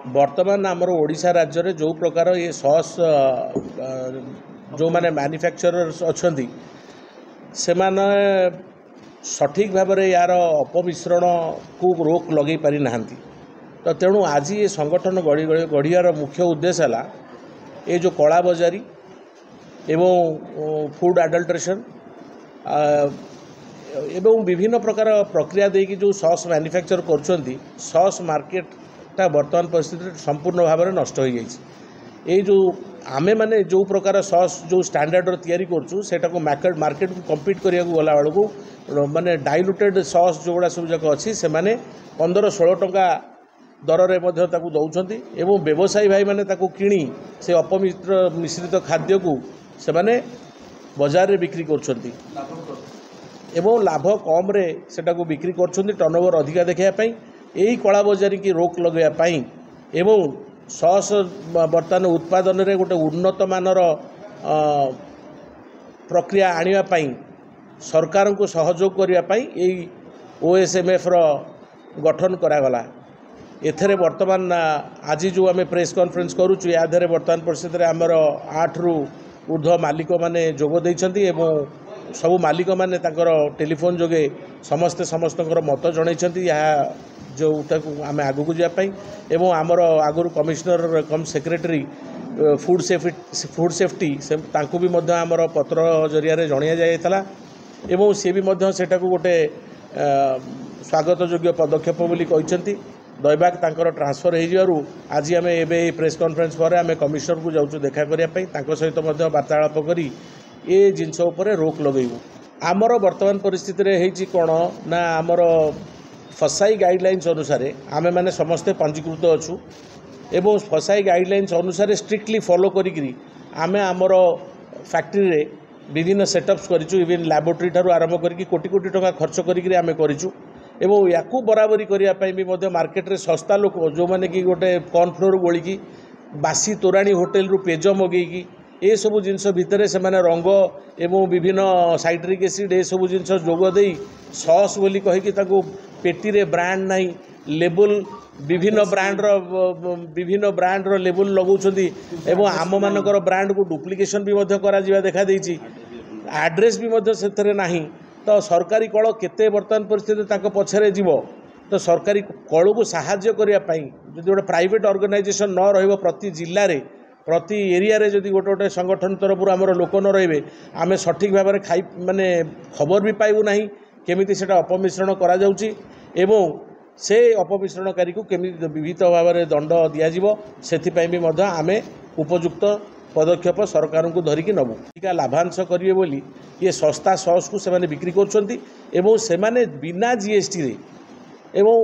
वर्तमान आमर ओडिशा राज्य में जो प्रकार ये सॉस जो माने मैन्युफैक्चरर्स अच्छी से माने सठिक भाव में यार अपमिश्रण को रोक लगे पारि नाहंती। तो तेणु आज ये संगठन गढ़ियार मुख्य उद्देश्य है ये जो कला बजारी एवं फूड एडल्ट्रेशन एवं विभिन्न प्रकार प्रक्रिया देकी जो सॉस मैन्युफैक्चर कर सॉस मार्केटा वर्तमान परिस्थिति संपूर्ण भाव में नष्ट हो जाए। जो आमे माने जो प्रकार सॉस जो स्टैंडर्ड तैयारी करछु सेटा को मार्केट को कम्पीट करिया गला बेलू को माने डाइल्यूटेड सॉस जोड़ा सब जाक अच्छी से माने 15-16 टंका दर रे मध्य ताकू दौरान एवं व्यवसायी भाई माने ताकू किणी से अपमिश्रित खाद्य को से माने बाजार रे बिक्री करछंती एवं लाभ कम रे सेटा को बिक्री करछंती टर्नओवर अधिका देखापी यही कला बजारी की रोक लगाई एवं सॉस बर्तमान उत्पादन रे गोटे उन्नत मानर प्रक्रिया आनिबा सरकार को सहयोग करने यही OSMF रो गठन करागला। एथरे वर्तमान आज जो आम प्रेस कॉन्फ्रेंस करुचु यादे वर्तमान परिस्थिति में आमर 8 रु ऊर्ध्व मालिक माने जोग देइछंती एवं सबु मालिक माने तांकर टेलीफोन जोगे समस्त मत जणैछंती यहाँ जोटा आम आगु को जापाई एवं आमर आगुरी कमिश्नर कम सेक्रेटरी फूड सेफ्टी से तांकु भी मध्य आमर पत्र जरिया जणिया जायतला एवं सी भी मध्य सेटा को गोटे स्वागत योग्य पदक्षेप बोली कहते दैवाक तांकर ट्रांसफर हो आज आम ए प्रेस कॉन्फ्रेंस पर आम कमिश्नर को जाऊँ देखा करने सहित वार्तालाप करी ये जिनस उपर रोक लगेबू। आमर वर्तमान परिस्थिति रे हेची कौन ना आमर फसाई गाइडलाइंस अनुसार आमे माने समस्ते पंजीकृत अच्छु एवं फसाई गाइडलाइंस अनुसार स्ट्रिक्टली फॉलो करी आमे आमर फैक्ट्री रे विभिन्न सेटअप्स करिचु इवन लैबोरेटरी ठारू आरंभ करी कोटी कोटी टंका खर्च करी आमे करिचु एवं याकू बराबरी करने मार्केट रे सस्ता लोक जो माने कि गोटे कॉर्नफ्लोर गोलिकी बासी तोराणी होटेल रु पेज मगेकी ये सब जिनस भितर से माने रंग एवं विभिन्न साइट्रिक एसिड ये सब जिनस जोगदे सॉस बोली कहीकि पेटी रे ब्रांड नहीं लेबल विभिन्न ब्रांड रो लेबल लगाउछंती एवं आम मानकर ब्रांड को डुप्लिकेशन भी मध्य करा जिबा देखा देइछि एड्रेस भी मध्य सेथरे नाही। तो सरकारी कल केते वर्तमान परिस्थिति ताको पछरे जीवो तो सरकारी कल को साहाय्य करिया पई जदि गोटे प्राइवेट ऑर्गेनाइजेशन न रहिबो प्रति जिल्ला रे प्रति एरिया रे जदि गोटे गोटे संगठन तरफ आमर लोक न रहिबे आमे सठिक भाव में खाई माने खबर भी पाइबू नाही केमिति सेटा अपमिश्रण करा जाउची एवं से अपमिश्रणकारी को केमिति विविध भाव में दंड दियाजिबो सेथिपई भी मध्य आमे उपयुक्त पदक्षेप सरकार को धरिकी नबू टीका लाभांश करिवे बोली ये सस्ता सॉस को सेमाने बिक्री करछंती एवं सेमाने बिना जीएसटी रे एवं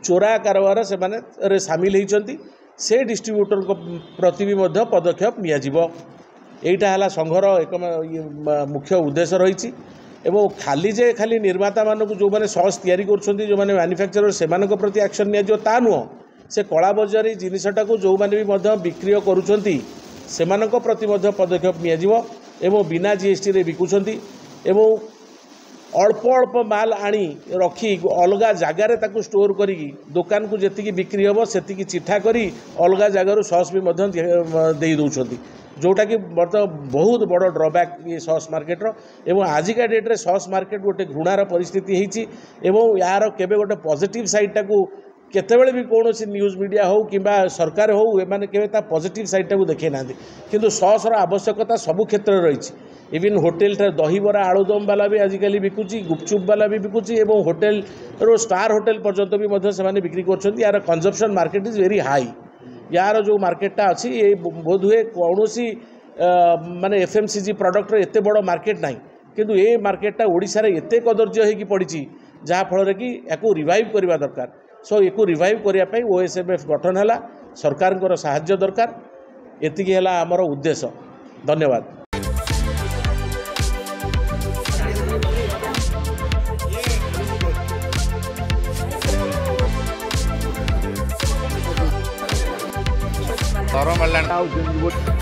चोरा कारबार सेमाने सामिल होइछंती से डिस्ट्रीब्यूटर को प्रति भी मध्य पदक्षेप नियाजिबो। एइटा हला संघर एक मुख्य उद्देश्य रही एवं खाली निर्माता मानक जो माने सॉस तैयारी करछंती जो माने मैन्युफैक्चरर सेमानक प्रति एक्शन नियाजिबो ता नुह से कला बजारी जिनिसटा को जो माने भी मध्य बिक्री करूछंती सेमानक प्रति मध्य पदक्षेप नियाजिबो एवं बिना जीएसटी रे बिकुछंती एवं अल्प माल आनी रखी अलग जगार ताकू स्टोर करी दुकान को जी बिक्री हम से चिठा करी अलग जगार सॉस भी दे दौरान जोटा कि बहुत बड़ ड्रॉबैक ये सॉस मार्केट रो एवं आजिका डेट रे सॉस मार्केट गोटे घृणार परिस्थिति होती एवं यार केबे गोटे पॉजिटिव साइड टाकू केतेबेले भी कौन न्यूज मीडिया हो कि सरकार हो एमाने केबे ता पॉजिटिव साइड टाकू देखे ना किंतु सॉस रो आवश्यकता सबु क्षेत्र रही इवन होटेल दहीबरा आलुदम वाला भी आजिकल बिकुची गुपचुप वाला भी बिकुची एवं होटेल रो स्टार होटेल पर्यंत भी मध्य से बिक्री कर यार consumption market is very high यार जो मार्केटा अच्छी ये बोध हुए कौन माने FMCG प्रडक्टर एत बड़ मार्केट ना किंतु ये मार्केटा ओडिशा रे एते कदर्य होगी पड़ी जहाँफल कि या रिवाइव करवा दरकार सो या रिवाइव करने OSMF गठन है सरकार साहाय्य दरकार एतिकी है आमर उद्देश्य। धन्यवाद। Toro Malan.